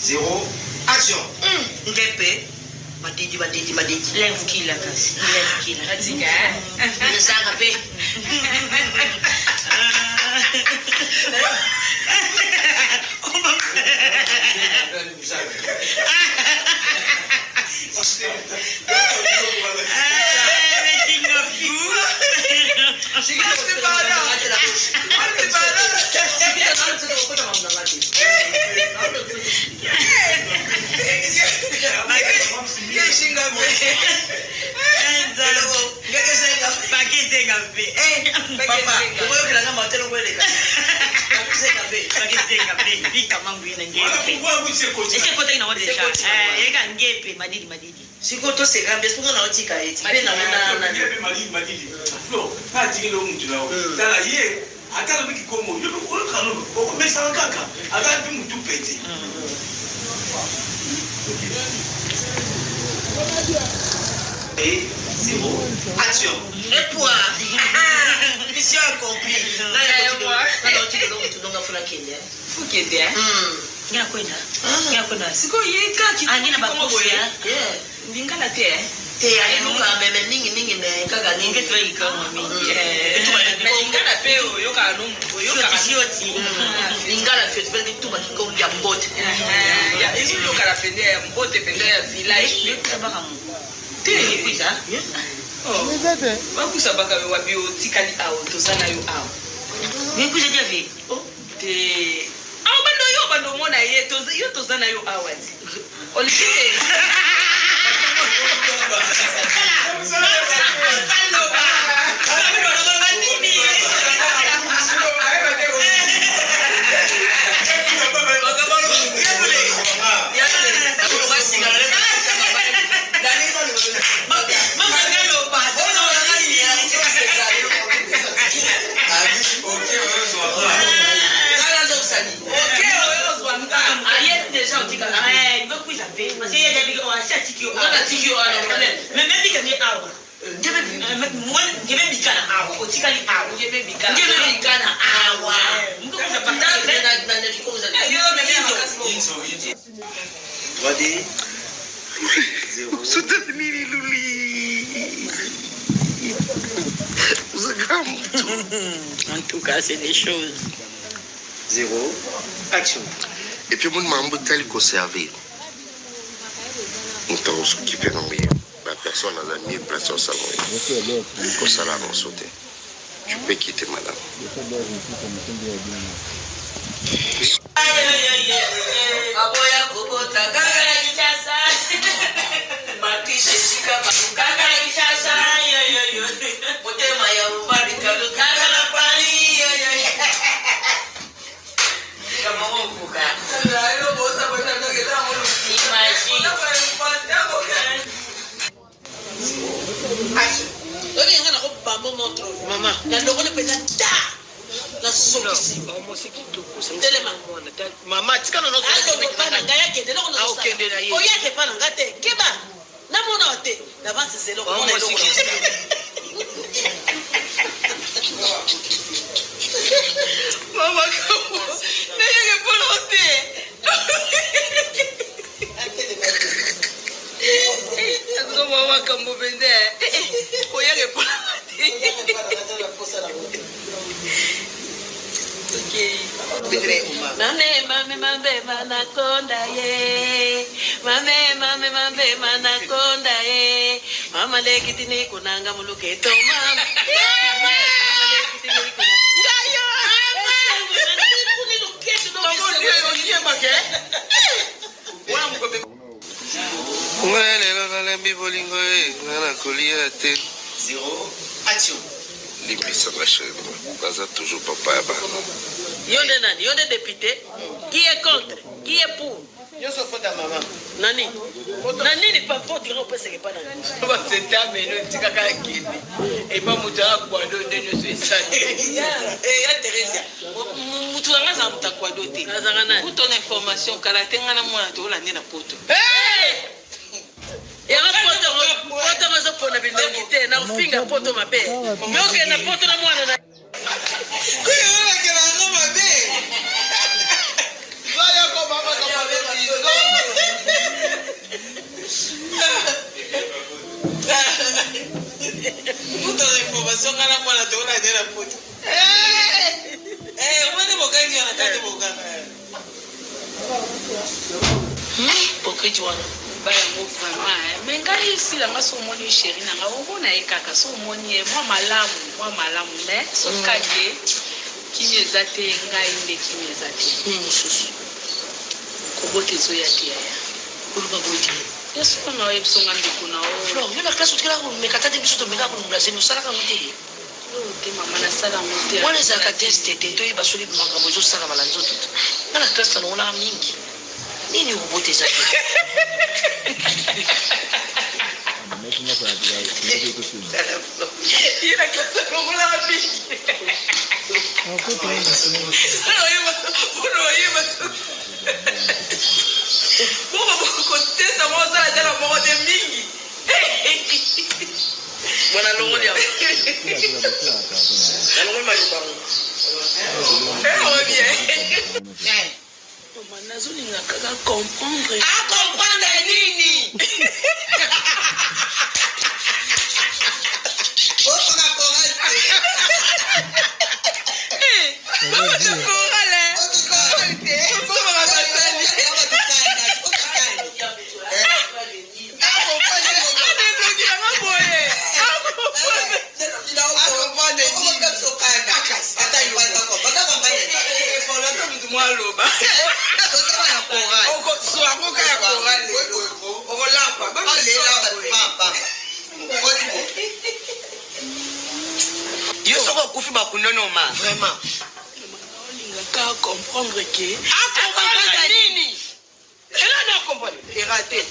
Zéro, action. Madidi. Lève qui la casse. Lève qui la. Le sarapé. Sikoto sekambe sikunga na otika eti pena wana ngepe madidi flo pa tikilo mtu nao tala ye atala biki komo yo ko kanu ko mesa kaka ata bi mtu peti et zéro action Et toi mission accomplie. Na otika lo mtu donga funa kende. Fukende ngina kwenda siko yeka kitu Angina bakosia. Ndingala te Te ayenuka meme ningi ne kaka ningi ngetwe ikama mingi ngala peo yoka numbu yoka sioti ngala peo tupende tuba kiko ya mbote ya hizo yoka la pende ya mbote pende ya village tabaka mu te kuja bakusa baka wabi otikali awo tozana yo awo ngikuja javi te bando mona ye tozana yo awati olite En tout cas, c'est des choses. Zéro, action. Et puis, mon maman tel conservé. On t'a occupé dans la personne à la nuit, personne ça va. Comme ça, là, on sauté. Tu peux quitter, madame. Aboya kubota kaka kichasa Matisha shika kaka kichasa yo Mutema ya ubari kalu kaka na pali yo Kama wokuka Ayo bosa bota ngeta mulu Imaji Achi Doni ngana ko bambo montro mama na lokole peta da La solution. Maman, tu connais notre Mame manakonda ye mame manakonda ye mama lekitini kunanga muluketo mama lekitini kunanga ngayo Ngai lelo nalembi bolingo nga nakolia te. 0, action. Limbisa ma chérie. Naza toujours papa ya bana. Yo nde nani? Yo nde député? Qui est contre? Qui est pour? Yo so fota mama. Nani? Nani pas pour dire que c'est pas nani. C'est un menu tika ka kini. Et pas muta kwa do ndenyo so esali. Ya Teresa. Mutu nga za muta kwa do te. Nazanga nani? Pour ton information kala tenga na mwana to la na poto. Yanga poto mazo pona bilengi te na ufinga poto mabe. Yoke na poto na mwana na. Kuyo ke na ngoma be. Vaya ko mama kama baby. Pour ton information kana mwana to la na poto. Mwana bokangi na tata bokanga. Pokeji wana. Baya mo vraiment. Mais ngai ici la nga so moni chérie na nga o na ekaka so moni moi malamu mais sauf que kimi ezate ngai nde kimi ezate. Mususu. Kobote zo ya tia ya. Uluba boiti. Yesu na yebso ngandi kuna o. Flo, yo na classe tukela ko mekata de biso to menga ko mulaze no sala ka muteli. Te mama na sala mote. Wana za ka test te to iba soli makambo zo sala malanzo tutu. Na classe na ona mingi. Nini ubote za? Ila classe ko mula mingi. Bwana longoli hapo. Longoli malubango. Nazolinga kaka comprendre. Comprendre nini? Yo soko kufi bakunono ma. Vraiment. Nazolinga kaka comprendre que. Comprendre nini? Elle a comprendre. Raté.